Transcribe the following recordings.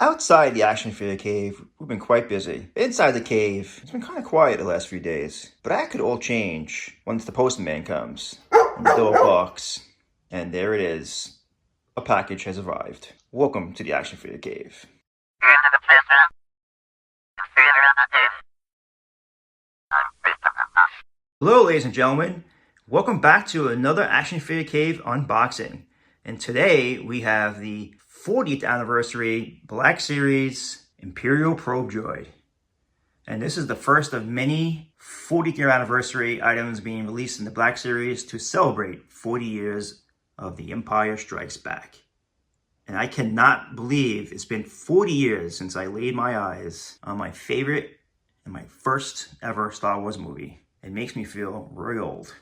Outside the action figure cave, we've been quite busy. Inside the cave, it's been kind of quiet the last few days. But that could all change once the postman comes and the door barks. And there it is. A package has arrived. Welcome to the action figure cave. Hello, ladies and gentlemen. Welcome back to another action figure cave unboxing. And today we have the 40th anniversary Black Series Imperial Probe Droid. And this is the first of many 40th year anniversary items being released in the Black Series to celebrate 40 years of The Empire Strikes Back. And I cannot believe it's been 40 years since I laid my eyes on my favorite and my first ever Star Wars movie. It makes me feel very old.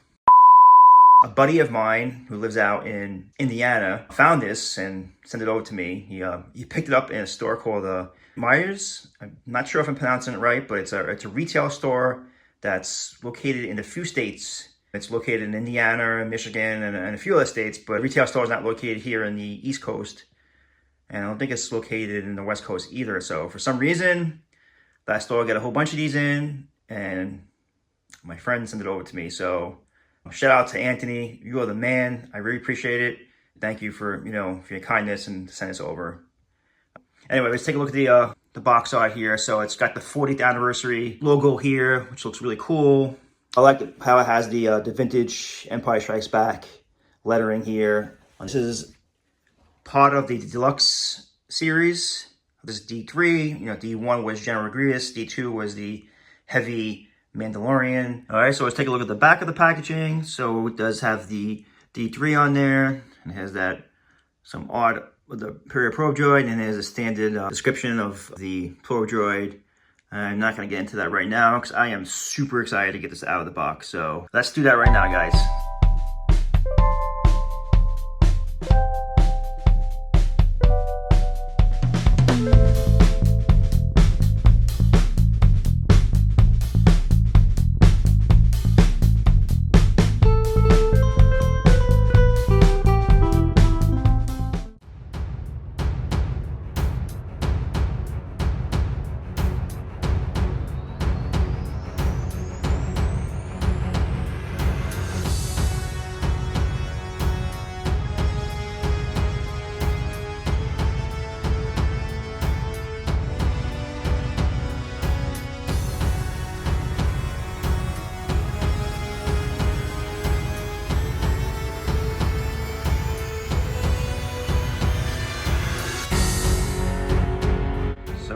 A buddy of mine who lives out in Indiana found this and sent it over to me. He picked it up in a store called Myers. I'm not sure if I'm pronouncing it right, but it's a retail store that's located in a few states. It's located in Indiana, Michigan, and a few other states, but the retail store is not located here in the East Coast. And I don't think it's located in the West Coast either. So for some reason, that store got a whole bunch of these in, and my friend sent it over to me. So shout out to Anthony. You are the man. I really appreciate it. Thank you for your kindness and sending this over. Anyway, let's take a look at the box art here. So it's got the 40th anniversary logo here, which looks really cool. I like how it has the vintage Empire Strikes Back lettering here. This is part of the deluxe series. This is D3. D1 was General Grievous. D2 was the heavy Mandalorian. All right, so let's take a look at the back of the packaging. So it does have the D3 on there, and it has some art with the Imperial Probe Droid, and there's a standard description of the Probe Droid. I'm not going to get into that right now because I am super excited to get this out of the box. So let's do that right now, guys.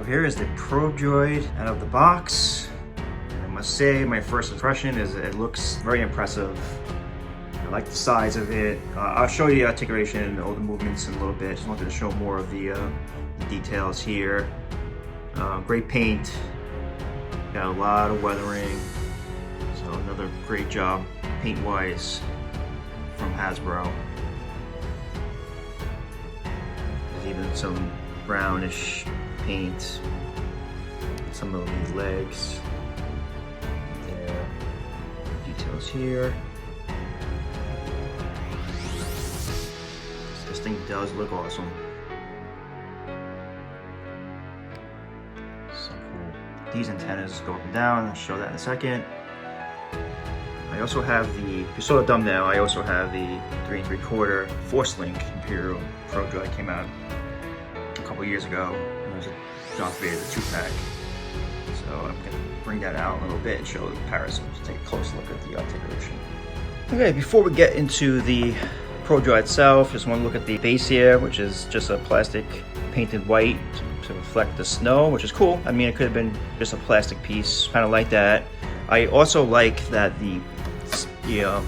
Here is the Probe Droid out of the box. I must say, my first impression is it looks very impressive. I like the size of it. I'll show you the articulation and all the movements in a little bit. Just wanted to show more of the details here. Great paint. Got a lot of weathering. So another great job paint-wise from Hasbro. There's even some brownish paint, some of these legs there, details here. This thing does look awesome. So cool. These antennas go up and down. I'll show that in a second. I also have if you saw the thumbnail, I also have the 3 3/4 Force Link Imperial Probe Droid. Came out a couple years ago. It was a Darth Vader 2-pack. So I'm going to bring that out a little bit and show the comparison. Let's take a close look at the articulation. Okay, before we get into the Probe Droid itself, just want to look at the base here, which is just a plastic painted white to reflect the snow, which is cool. I mean, it could have been just a plastic piece, kind of like that. I also like that the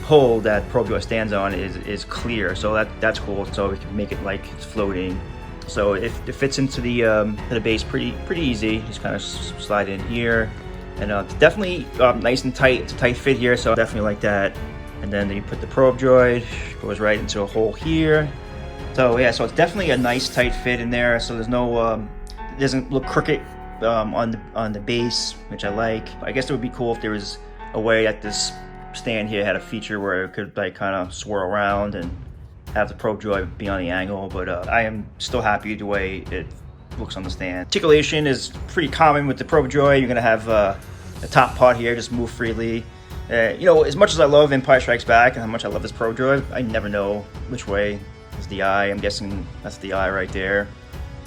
pole that Probe Droid stands on is clear, so that's cool. So we can make it like it's floating. So it fits into the base pretty easy. Just kind of slide in here, and it's definitely nice and tight. It's a tight fit here, so I definitely like that. And then you put the Probe Droid, goes right into a hole here. So yeah, so it's definitely a nice tight fit in there. So there's no, it doesn't look crooked on the base, which I like. I guess it would be cool if there was a way that this stand here had a feature where it could like kind of swirl around and have the Probe Droid be on the angle, but I am still happy the way it looks on the stand. Articulation is pretty common with the Probe Droid. You're gonna have the top part here just move freely. You know, as much as I love Empire Strikes Back and how much I love this Probe Droid, I never know which way is the eye. I'm guessing that's the eye right there.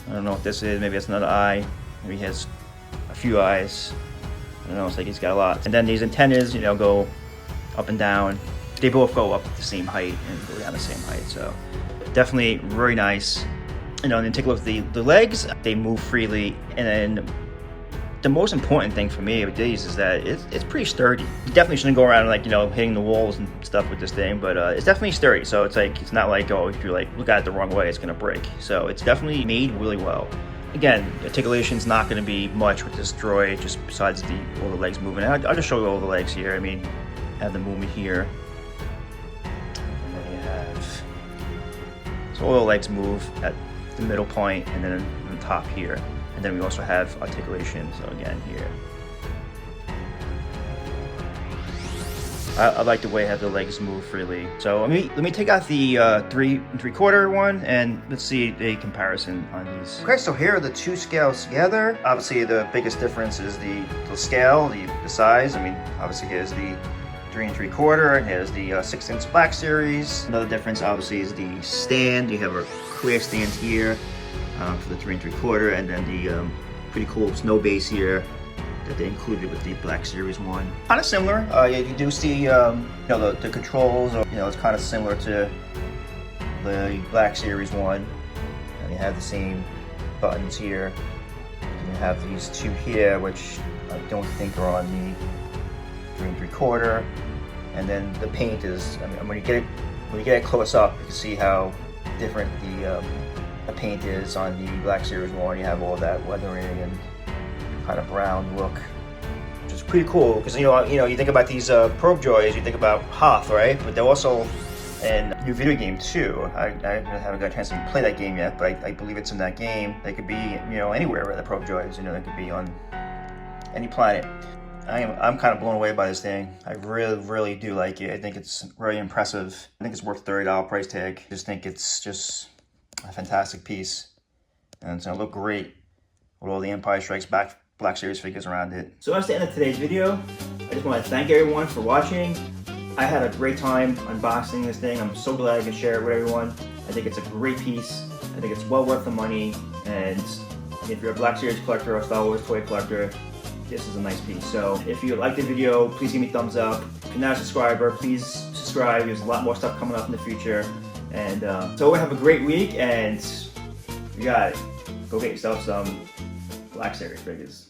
I don't know what this is. Maybe it's another eye. Maybe he has a few eyes. I don't know. It's like he's got a lot. And then these antennas, you know, go up and down. They both go up the same height and go down the same height. So definitely very nice. You know, and then take a look at the legs. They move freely. And then the most important thing for me with these is that it's pretty sturdy. You definitely shouldn't go around like, you know, hitting the walls and stuff with this thing, but it's definitely sturdy. So it's like, it's not like, oh, if you like look at it the wrong way, it's gonna break. So it's definitely made really well. Again, articulation's not gonna be much with this droid, just besides all the legs moving. I'll just show you all the legs here. I mean, have the movement here. And then you have, so all the legs move at the middle point and then on the top here. And then we also have articulation, so again here. I like the way how the legs move freely. So let me take out the 3 3/4 one and let's see a comparison on these. Okay, so here are the two scales together. Obviously the biggest difference is the scale, the size. I mean, obviously here's the 3 3/4 and here's the 6" Black Series. Another difference obviously is the stand. You have a clear stand here for the 3 3/4, and then the pretty cool snow base here that they included with the Black Series one. Kind of similar. You do see, you know, the controls. You know, it's kind of similar to the Black Series one. And you have the same buttons here. And you have these two here, which I don't think are on the 3 3/4. And then the paint is. I mean, when you get it close up, you can see how different the paint is on the Black Series one. You have all that weathering and kind of brown look, which is pretty cool because you think about these Probe Droids, you think about Hoth, right? But they're also in a new video game too. I haven't got a chance to play that game yet, but I believe it's in that game. They could be, you know, anywhere where the Probe Droids. You know, they could be on any planet. I'm kind of blown away by this thing. I really do like it. I think it's very impressive. I think it's worth the $30 price tag. I just think it's just a fantastic piece, and it's gonna look great with all the Empire Strikes Back Black Series figures around it. So that's the end of today's video. I just want to thank everyone for watching. I had a great time unboxing this thing. I'm so glad I can share it with everyone. I think it's a great piece. I think it's well worth the money, and if you're a Black Series collector or Star Wars toy collector, this is a nice piece. So if you liked the video, please give me a thumbs up. If you're not a subscriber, please subscribe. There's a lot more stuff coming up in the future. And so have a great week, and you got it. Go get yourself some Black Series figures.